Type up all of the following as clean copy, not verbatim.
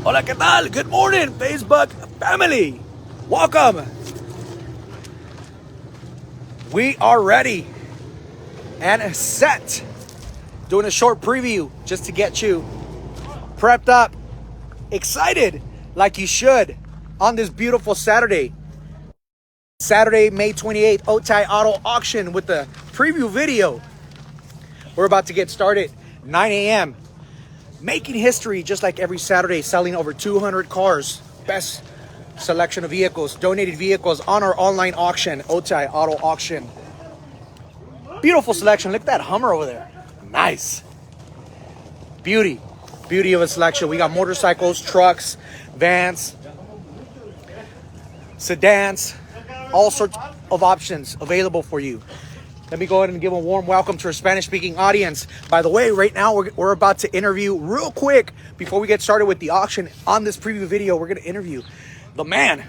Hola, ¿qué tal? Good morning, Facebook family. Welcome. We are ready and set. Doing a short preview just to get you prepped up, excited like you should on this beautiful Saturday. Saturday, May 28th, Otay Auto Auction with the preview video. We're about to get started, 9 a.m. Making history just like every Saturday, selling over 200 cars. Best selection of vehicles, donated vehicles on our online auction, Otay Auto Auction. Beautiful selection. Look at that Hummer over there. Nice. Beauty of a selection. We got motorcycles, trucks, vans, sedans, all sorts of options available for you. Let me go ahead and give a warm welcome to our Spanish-speaking audience. By the way, right now we're about to interview real quick before we get started with the auction. On this preview video, we're going to interview the man,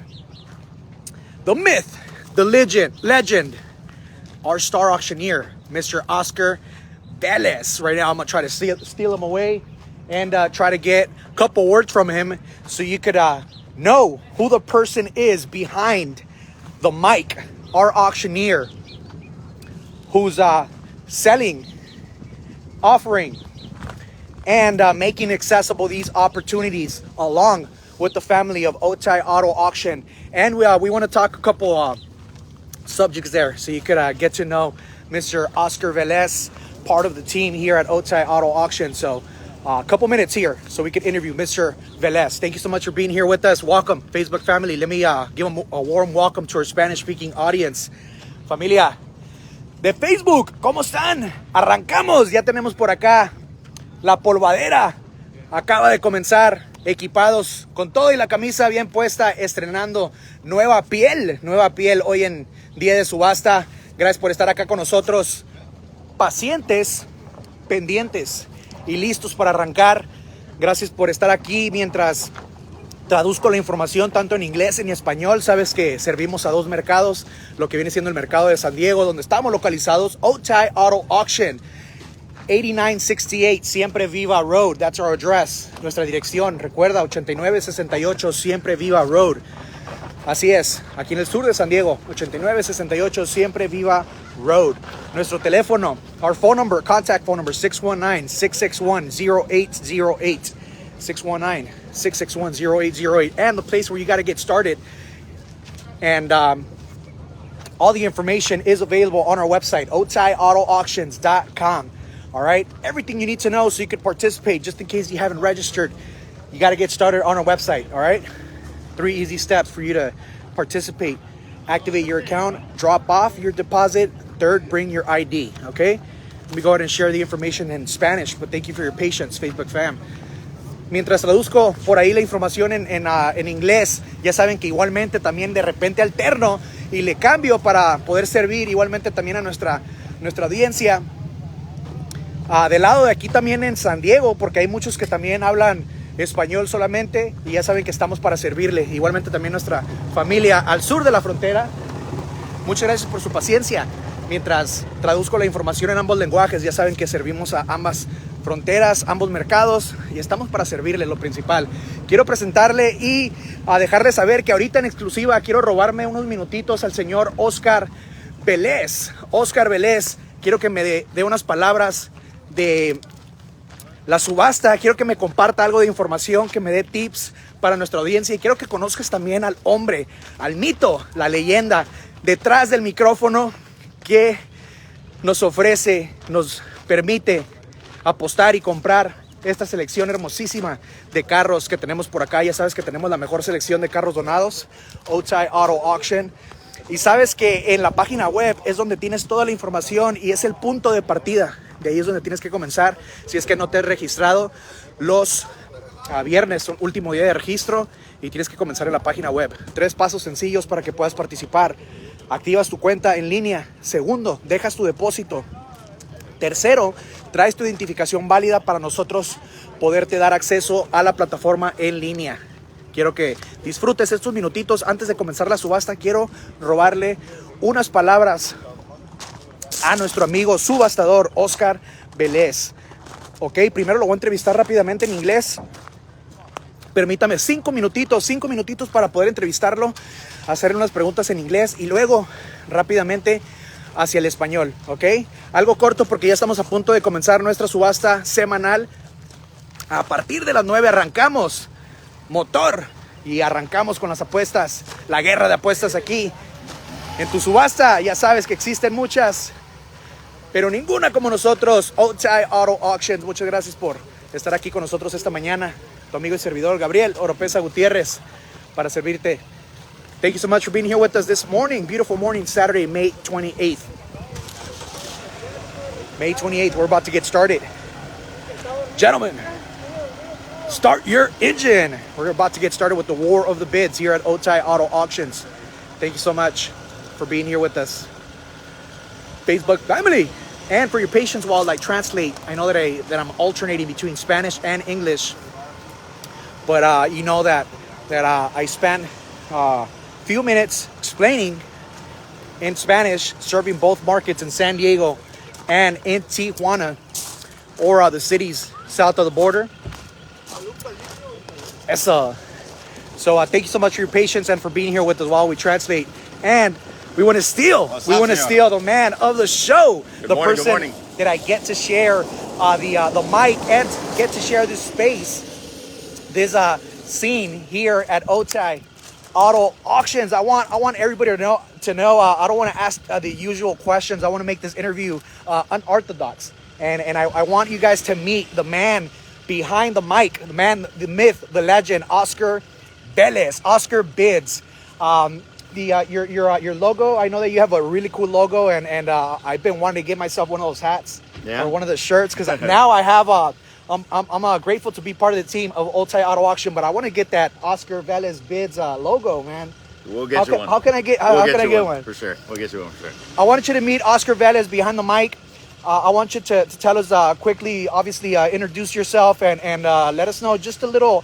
the myth, the legend, our star auctioneer, Mr. Oscar Velez. Right now, I'm going to try to steal him away and try to get a couple words from him so you could know who the person is behind the mic, our auctioneer, who's selling, offering, and making accessible these opportunities along with the family of Otay Auto Auction. And we want to talk a couple subjects there so you could get to know Mr. Oscar Velez, part of the team here at Otay Auto Auction. So a couple minutes here so we could interview Mr. Velez. Thank you so much for being here with us. Welcome, Facebook family. Let me give a warm welcome to our Spanish-speaking audience. Familia de Facebook, ¿cómo están? Arrancamos, ya tenemos por acá la polvadera. Acaba de comenzar, equipados con todo y la camisa bien puesta, estrenando nueva piel hoy en día de subasta. Gracias por estar acá con nosotros, pacientes, pendientes y listos para arrancar. Gracias por estar aquí mientras traduzco la información tanto en inglés y en español. Sabes que servimos a dos mercados, lo que viene siendo el mercado de San Diego, donde estamos localizados, Otay Auto Auction, 8968 Siempre Viva Rd. That's our address, nuestra dirección. Recuerda, 8968 Siempre Viva Rd. Así es, aquí en el sur de San Diego, 8968 Siempre Viva Rd. Nuestro teléfono, our phone number, contact phone number, 619-661-0808. 619-661-0808, and the place where you got to get started. And all the information is available on our website, otayautoauctions.com. All right, everything you need to know so you can participate. Just in case you haven't registered, you got to get started on our website. All right, 3 easy steps for you to participate. Activate your account, drop off your deposit. Third, bring your ID. Okay, let me go ahead and share the information in Spanish, but thank you for your patience, Facebook fam. Mientras traduzco por ahí la información en inglés, ya saben que igualmente también de repente alterno y le cambio para poder servir igualmente también a nuestra audiencia. Del lado de aquí también en San Diego, porque hay muchos que también hablan español solamente y ya saben que estamos para servirle. Igualmente también nuestra familia al sur de la frontera. Muchas gracias por su paciencia. Mientras traduzco la información en ambos lenguajes, ya saben que servimos a ambas fronteras, ambos mercados, y estamos para servirle, lo principal. Quiero presentarle y dejarle saber que ahorita en exclusiva quiero robarme unos minutitos al señor Oscar Velez. Oscar Velez, quiero que me dé unas palabras de la subasta. Quiero que me comparta algo de información, que me dé tips para nuestra audiencia, y quiero que conozcas también al hombre, al mito, la leyenda detrás del micrófono que nos ofrece, nos permite apostar y comprar esta selección hermosísima de carros que tenemos por acá. Ya sabes que tenemos la mejor selección de carros donados, Otay Auto Auction. Y sabes que en la página web es donde tienes toda la información y es el punto de partida. De ahí es donde tienes que comenzar. Si es que no te has registrado, los viernes son último día de registro y tienes que comenzar en la página web. 3 pasos sencillos para que puedas participar. Activas tu cuenta en línea. Segundo, dejas tu depósito. Tercero, traes tu identificación válida para nosotros poderte dar acceso a la plataforma en línea. Quiero que disfrutes estos minutitos antes de comenzar la subasta. Quiero robarle unas palabras a nuestro amigo subastador Oscar Velez. Ok, primero lo voy a entrevistar rápidamente en inglés Permítame 5 minutitos para poder entrevistarlo, hacerle unas preguntas en inglés y luego rápidamente hacia el español, ¿ok? Algo corto porque ya estamos a punto de comenzar nuestra subasta semanal. A partir de las 9 arrancamos motor y arrancamos con las apuestas, la guerra de apuestas aquí en tu subasta. Ya sabes que existen muchas, pero ninguna como nosotros, Otay Auto Auctions. Muchas gracias por estar aquí con nosotros esta mañana. Tu amigo y servidor Gabriel Oropesa Gutiérrez para servirte. Thank you so much for being here with us this morning. Beautiful morning, Saturday, May 28th. May 28th, we're about to get started. Gentlemen, start your engine. We're about to get started with the war of the bids here at Otay Auto Auctions. Thank you so much for being here with us. Facebook family, and for your patience while I translate. I know that I'm alternating between Spanish and English, but you know that I spent a few minutes explaining in Spanish, serving both markets in San Diego and in Tijuana, or the cities south of the border. So thank you so much for your patience and for being here with us while we translate. And we want to steal the man of the show, the person that I get to share the mic and get to share this space, this scene here at Otay Auto Auctions. I want everybody to know. I don't want to ask the usual questions. I want to make this interview unorthodox, and I want you guys to meet the man behind the mic, the man, the myth, the legend, Oscar Velez. Oscar bids. Your logo. I know that you have a really cool logo, and I've been wanting to get myself one of those hats or one of the shirts because now I have I'm grateful to be part of the team of Otay Auto Auction, but I want to get that Oscar Velez bids logo, man. We'll get you one. How can I get one? For sure. We'll get you one for sure. I want you to meet Oscar Velez behind the mic. I want you to tell us quickly, obviously, introduce yourself and let us know just a little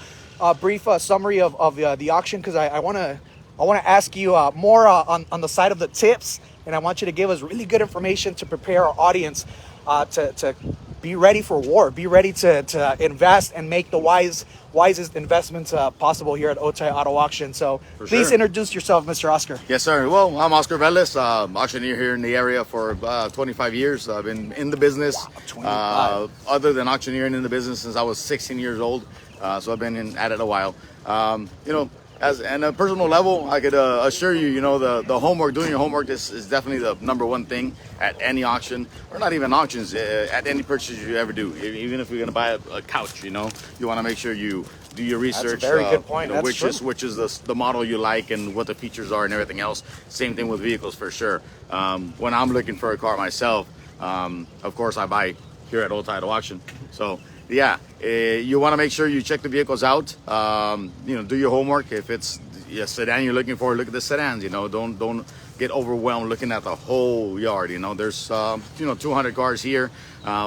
brief summary of the auction, because I want to ask you more on the side of the tips, and I want you to give us really good information to prepare our audience to be ready for war, be ready to invest and make the wisest investments possible here at Otay Auto Auction. So please introduce yourself, Mr. Oscar. Yes, sir. Well, I'm Oscar Velez, auctioneer here in the area for 25 years. I've been in the business, other than auctioneering, in the business since I was 16 years old. So I've been at it a while. As on a personal level, I could assure you, the homework, doing your homework is definitely the number one thing at any auction, or not even auctions, at any purchase you ever do. Even if you're going to buy a couch, you want to make sure you do your research. That's a very good point. Which is the model you like and what the features are and everything else. Same thing with vehicles for sure. When I'm looking for a car myself, of course I buy here at Otay Auto Auction. So yeah, you want to make sure you check the vehicles out. Do your homework. If it's a sedan you're looking for, look at the sedans. Don't get overwhelmed looking at the whole yard. There's 200 cars here.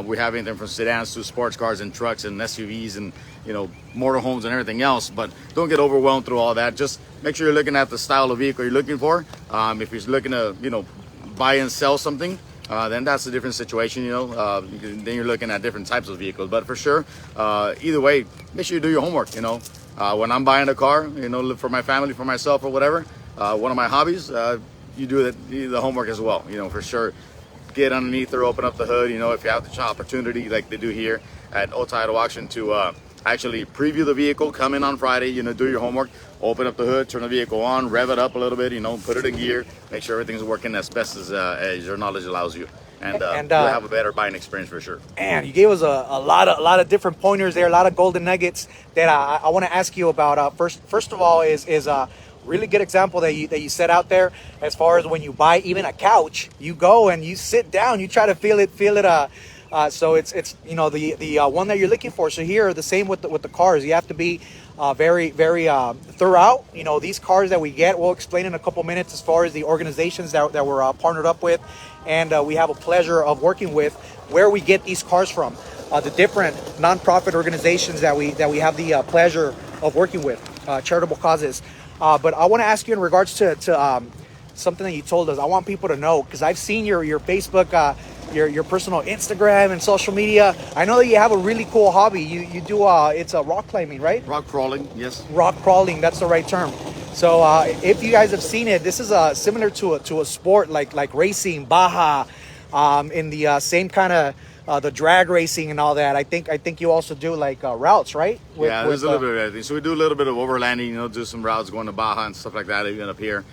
We have anything from sedans to sports cars and trucks and SUVs and motorhomes and everything else. But don't get overwhelmed through all that. Just make sure you're looking at the style of vehicle you're looking for. If you're looking to buy and sell something, then that's a different situation, then you're looking at different types of vehicles. But for sure, either way, make sure you do your homework. When I'm buying a car, for my family, for myself, or whatever, one of my hobbies, you do the homework as well. For sure, get underneath or open up the hood. If you have the opportunity, like they do here at Otay Auto Auction, to actually preview the vehicle, come in on Friday, do your homework, open up the hood, turn the vehicle on, rev it up a little bit, put it in gear, make sure everything's working as best as your knowledge allows you. And you'll have a better buying experience for sure. And you gave us a lot of different pointers there, a lot of golden nuggets that I want to ask you about. First of all is a really good example that you set out there as far as when you buy even a couch, you go and you sit down, you try to feel it. So it's the one that you're looking for. So here, the same with the cars. You have to be very thorough. These cars that we get, we'll explain in a couple minutes as far as the organizations that we're partnered up with, and we have a pleasure of working with, where we get these cars from, the different nonprofit organizations that we have the pleasure of working with, charitable causes. But I want to ask you in regards to something that you told us. I want people to know, because I've seen your Facebook your personal Instagram and social media. I know that you have a really cool hobby. You do it's a rock climbing, right? Rock crawling, yes. Rock crawling, that's the right term. So if you guys have seen it, this is similar to a sport like racing, Baja, in the same kind of the drag racing and all that. I think you also do like routes, right? Yeah, there's a little bit of everything. So we do a little bit of overlanding, do some routes going to Baja and stuff like that. Even up here,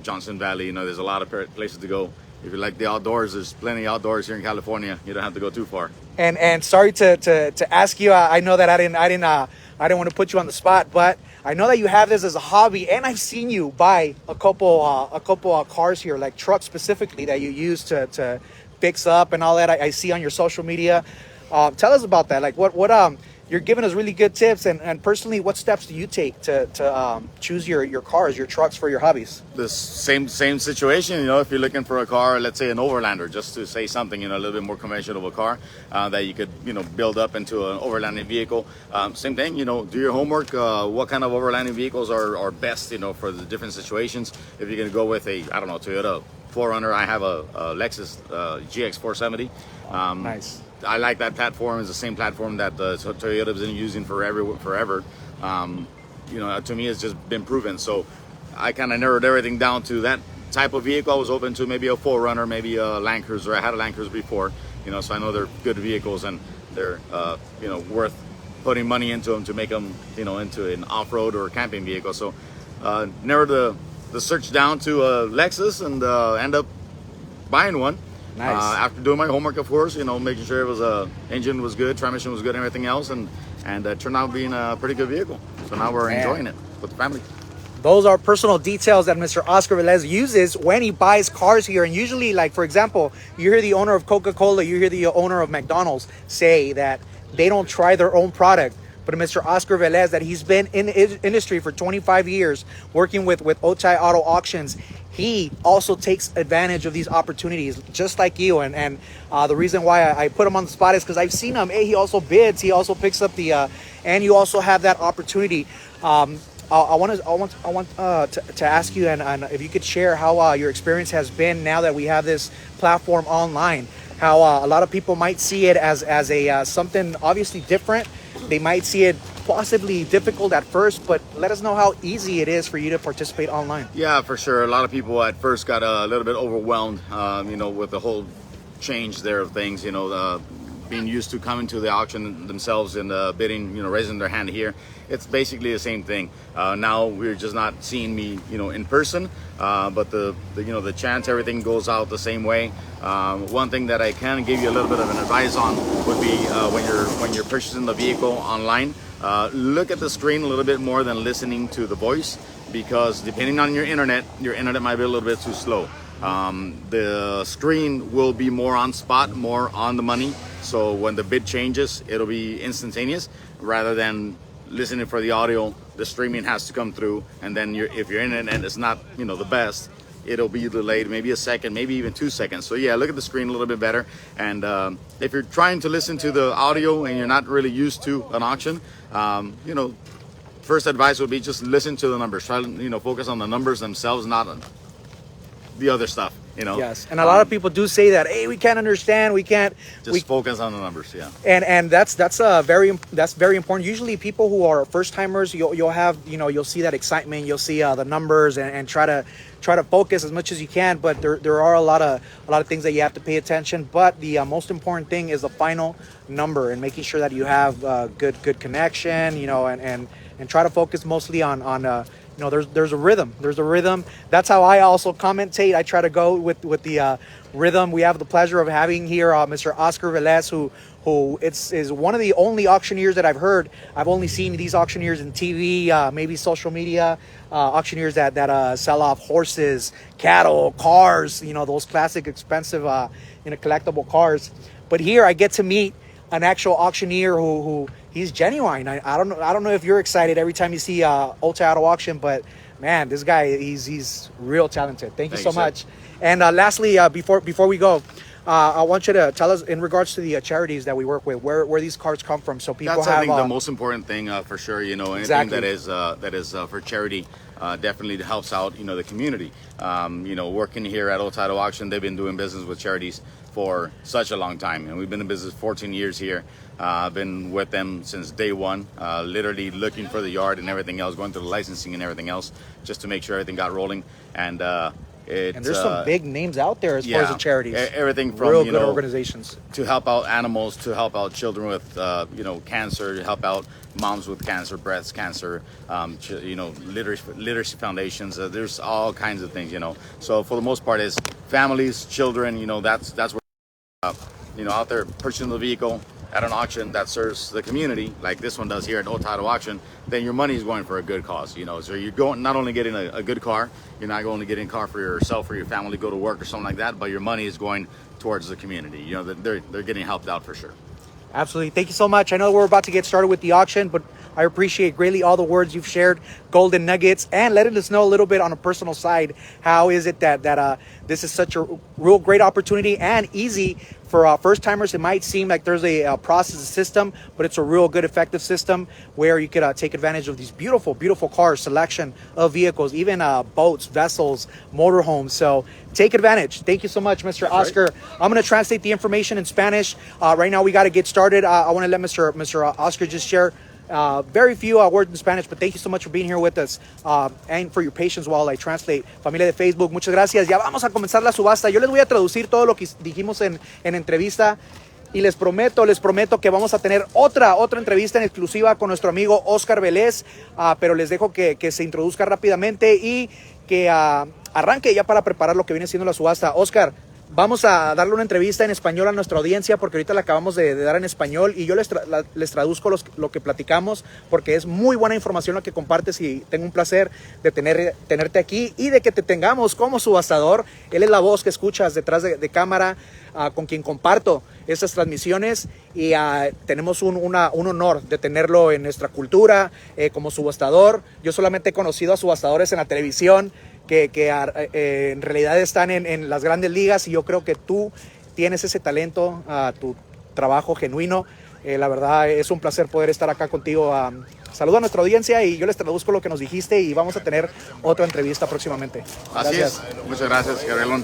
Johnson Valley, there's a lot of places to go. If you like the outdoors, there's plenty outdoors here in California. You don't have to go too far. And sorry to ask you. I know that I didn't want to put you on the spot, but I know that you have this as a hobby, and I've seen you buy a couple cars here, like trucks specifically that you use to fix up and all that. I see on your social media. Tell us about that. Like what you're giving us really good tips, and personally, what steps do you take to choose your cars, your trucks for your hobbies? The same situation, if you're looking for a car, let's say an overlander, just to say something, a little bit more conventional of a car that you could, build up into an overlanding vehicle. Same thing, do your homework. What kind of overlanding vehicles are best, for the different situations. If you're going to go with a, Toyota 4Runner, I have a Lexus GX 470. Nice. I like that platform. It's the same platform that Toyota's been using forever. To me, it's just been proven. So I kind of narrowed everything down to that type of vehicle. I was open to maybe a 4Runner, maybe a Land Cruiser. I had a Land Cruiser before, so I know they're good vehicles, and they're worth putting money into them to make them into an off-road or camping vehicle. So narrowed the search down to a Lexus, and end up buying one. Nice. After doing my homework, of course, making sure it was engine was good, transmission was good, and everything else, and turned out being a pretty good vehicle. So now we're enjoying it with the family. Those are personal details that Mr. Oscar Velez uses when he buys cars here. And usually, like, for example, you hear the owner of Coca-Cola, you hear the owner of McDonald's say that they don't try their own product. But Mr. Oscar Velez, that he's been in the industry for 25 years, working with Otay Auto Auctions, he also takes advantage of these opportunities, just like you. And the reason why I put him on the spot is because I've seen him. He also bids. He also picks up the, and you also have that opportunity. I want to ask you, and if you could share how your experience has been now that we have this platform online. How a lot of people might see it as a something obviously different. They might see it possibly difficult at first, but let us know how easy it is for you to participate online. Yeah, for sure. A lot of people at first got a little bit overwhelmed, with the whole change there of things, being used to coming to the auction themselves and bidding, raising their hand here. It's basically the same thing. Now we're just not seeing me, in person, but the chance, everything goes out the same way. One thing that I can give you a little bit of an advice on would be when you're purchasing the vehicle online, look at the screen a little bit more than listening to the voice, because depending on your internet might be a little bit too slow. The screen will be more on spot, more on the money. So when the bid changes, it'll be instantaneous rather than listening for the audio. The streaming has to come through, and then if your internet is not, the best, it'll be delayed, maybe a second, maybe even 2 seconds. So yeah, look at the screen a little bit better. And if you're trying to listen to the audio and you're not really used to an auction, first advice would be just listen to the numbers. Try to, focus on the numbers themselves, not on the other stuff. Yes, and a lot of people do say that, hey, we can't understand, we focus on the numbers. Yeah, and that's very important. Usually people who are first timers, you'll have, you'll see that excitement, you'll see the numbers, and try to focus as much as you can, but there are a lot of things that you have to pay attention. But the most important thing is the final number, and making sure that you have good connection, and try to focus mostly on there's a rhythm. There's a rhythm. That's how I also commentate. I try to go with the rhythm. We have the pleasure of having here Mr. Oscar Velez, who is one of the only auctioneers that I've heard. I've only seen these auctioneers in TV, maybe social media, auctioneers that sell off horses, cattle, cars, those classic expensive, collectible cars. But here I get to meet an actual auctioneer who he's genuine. I don't know if you're excited every time you see Otay Auto Auction, but man, this guy, he's real talented. Thank you so much. And lastly, before we go, I want you to tell us in regards to the charities that we work with, where these cards come from, so people That's, have. I think, the most important thing for sure. Anything Exactly. that is for charity definitely helps out the community. Working here at Otay Auto Auction, they've been doing business with charities for such a long time. And we've been in business 14 years here. I've been with them since day one, literally looking for the yard and everything else, going through the licensing and everything else, just to make sure everything got rolling. And there's some big names out there as far as the charities. Everything from real good organizations to help out animals, to help out children with cancer, to help out moms with cancer, breast cancer, literacy foundations. There's all kinds of things, So for the most part, is families, children. That's where out there purchasing the vehicle at an auction that serves the community, like this one does here at Otay Auction, then your money is going for a good cause. So you're going not only getting a good car, you're not going to get a car for yourself or your family to go to work or something like that, but your money is going towards the community. They're getting helped out for sure. Absolutely. Thank you so much. I know we're about to get started with the auction, but I appreciate greatly all the words you've shared, golden nuggets, and letting us know a little bit on a personal side. How is it that this is such a real great opportunity and easy for first timers? It might seem like there's a process system, but it's a real good, effective system where you could take advantage of these beautiful, beautiful cars, selection of vehicles, even boats, vessels, motorhomes. So take advantage. Thank you so much, Mr. Oscar. Right. I'm going to translate the information in Spanish. Right now, we got to get started. I want to let Mr. Oscar just share very few words in Spanish, but thank you so much for being here with us and for your patience while I translate. Familia de Facebook, muchas gracias. Ya vamos a comenzar la subasta. Yo les voy a traducir todo lo que dijimos en entrevista y les prometo que vamos a tener otra entrevista en exclusiva con nuestro amigo Oscar Vélez, pero les dejo que se introduzca rápidamente y que arranque ya para preparar lo que viene siendo la subasta. Oscar, vamos a darle una entrevista en español a nuestra audiencia porque ahorita la acabamos de dar en español y yo les traduzco lo que platicamos porque es muy buena información la que compartes y tengo un placer de tenerte aquí y de que te tengamos como subastador. Él es la voz que escuchas detrás de cámara, con quien comparto estas transmisiones y tenemos un honor de tenerlo en nuestra cultura como subastador. Yo solamente he conocido a subastadores en la televisión que en realidad están en las grandes ligas y yo creo que tú tienes ese talento, tu trabajo genuino. La verdad es un placer poder estar acá contigo. Saludo a nuestra audiencia y yo les traduzco lo que nos dijiste y vamos a tener otra entrevista próximamente. Gracias. Así es. Muchas gracias, Gabrielón.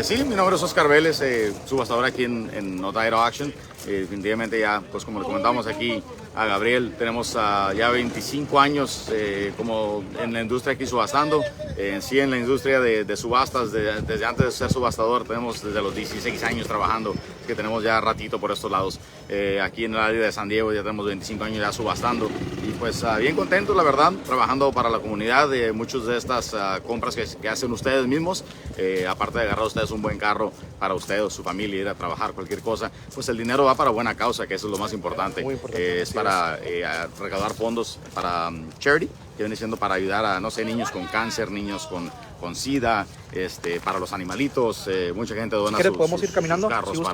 Sí, mi nombre es Oscar Vélez, subastador aquí en Otay Auction. Definitivamente ya, pues como le comentamos aquí a Gabriel, tenemos ya 25 años como en la industria aquí subastando. En sí, en la industria de subastas, desde antes de ser subastador, tenemos desde los 16 años trabajando, que tenemos ya ratito por estos lados. Aquí en el área de San Diego ya tenemos 25 años ya subastando y pues bien contentos, la verdad, trabajando para la comunidad. Muchas de estas compras que hacen ustedes mismos, aparte de agarrar a ustedes un buen carro para usted o su familia, ir a trabajar, cualquier cosa, pues el dinero va para buena causa, que eso es lo más importante. Muy importante. Es para recaudar fondos para charity, que viene siendo para ayudar a, no sé, niños con cáncer, niños con SIDA, para los animalitos. Mucha gente dona podemos ir caminando, sus carros si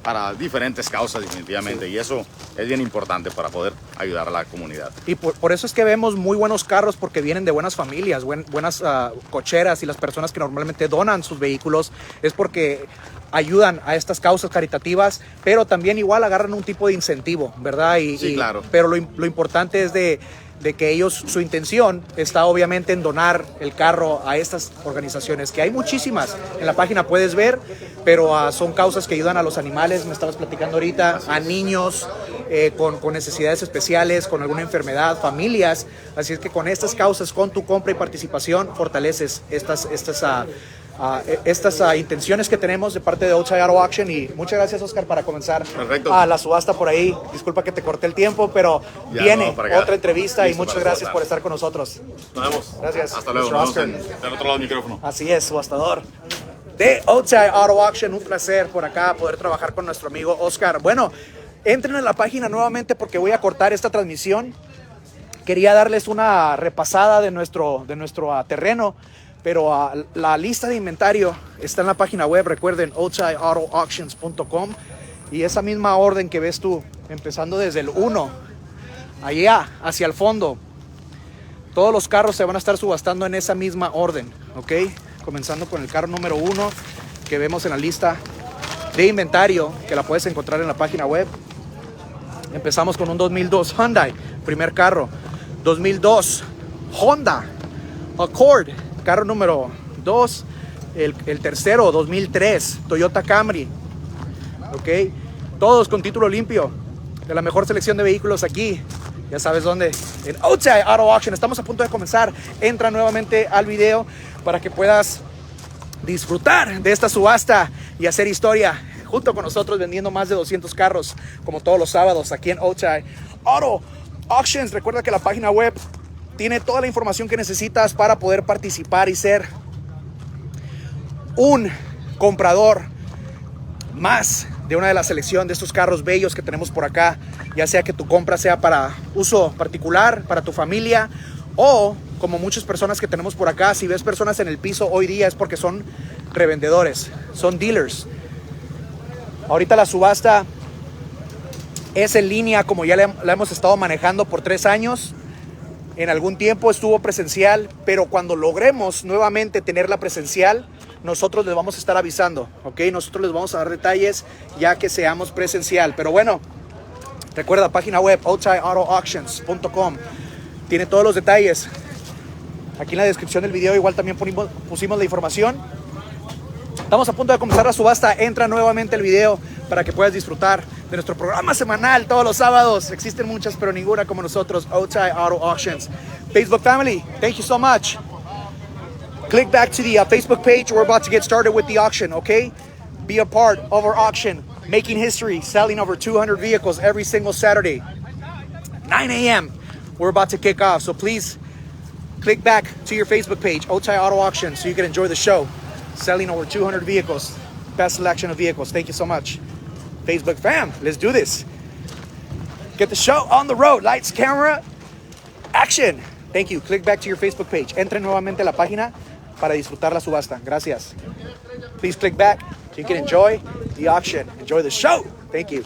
para diferentes causas, definitivamente. Sí. Y eso es bien importante para poder ayudar a la comunidad. Y por eso es que vemos muy buenos carros, porque vienen de buenas familias, buenas cocheras, y las personas que normalmente donan sus vehículos es porque ayudan a estas causas caritativas, pero también igual agarran un tipo de incentivo, ¿verdad? Sí, claro. Pero lo importante es de que ellos, su intención está obviamente en donar el carro a estas organizaciones, que hay muchísimas en la página, puedes ver, pero son causas que ayudan a los animales, me estabas platicando ahorita, a niños con necesidades especiales, con alguna enfermedad, familias. Así es que con estas causas, con tu compra y participación, fortaleces estas intenciones que tenemos de parte de Otay Auction. Y muchas gracias, Oscar, para comenzar la subasta por ahí. Disculpa que te corté el tiempo, pero ya viene otra entrevista. Listo, y muchas gracias por estar con nosotros. Nos vemos. Gracias. Hasta luego. Nos vemos del otro lado del micrófono. Así es, subastador de Otay Auction. Un placer por acá poder trabajar con nuestro amigo Oscar. Bueno, entren en la página nuevamente porque voy a cortar esta transmisión. Quería darles una repasada de nuestro terreno, pero la lista de inventario está en la página web. Recuerden, otayautoauctions.com, y esa misma orden que ves tú, empezando desde el 1 allá hacia el fondo, todos los carros se van a estar subastando en esa misma orden, ¿ok? Comenzando con el carro número 1 que vemos en la lista de inventario, que la puedes encontrar en la página web. Empezamos con un 2002 Hyundai, primer carro. 2002 Honda Accord, carro número 2. El tercero, 2003 Toyota Camry. ¿ok? Todos con título limpio, de la mejor selección de vehículos aquí. Ya sabes dónde, en Otay Auto Auction. Estamos a punto de comenzar. Entra nuevamente al video para que puedas disfrutar de esta subasta y hacer historia junto con nosotros, vendiendo más de 200 carros como todos los sábados aquí en Otay Auto Auctions. Recuerda que la página web tiene toda la información que necesitas para poder participar y ser un comprador más de una de la selección de estos carros bellos que tenemos por acá, ya sea que tu compra sea para uso particular, para tu familia, o como muchas personas que tenemos por acá. Si ves personas en el piso hoy día es porque son revendedores, son dealers. Ahorita la subasta es en línea, como ya la hemos estado manejando por 3 años. En algún tiempo estuvo presencial, pero cuando logremos nuevamente tenerla presencial, nosotros les vamos a estar avisando, ¿ok? Nosotros les vamos a dar detalles ya que seamos presencial. Pero bueno, recuerda, página web otayautoauctions.com. Tiene todos los detalles. Aquí en la descripción del video igual también pusimos la información. Estamos a punto de comenzar la subasta. Entra nuevamente el video para que puedas disfrutar de nuestro programa semanal todos los sábados. Existen muchas, pero ninguna como nosotros. Otay Auto Auctions. Facebook family, thank you so much. Click back to the Facebook page. We're about to get started with the auction, okay? Be a part of our auction. Making history, selling over 200 vehicles every single Saturday. 9 a.m. We're about to kick off. So please click back to your Facebook page, Otay Auto Auction, so you can enjoy the show. Selling over 200 vehicles. Best selection of vehicles. Thank you so much. Facebook fam, let's do this. Get the show on the road. Lights, camera, action. Thank you. Click back to your Facebook page. Entre nuevamente a la página para disfrutar la subasta. Gracias. Please click back so you can enjoy the auction. Enjoy the show. Thank you.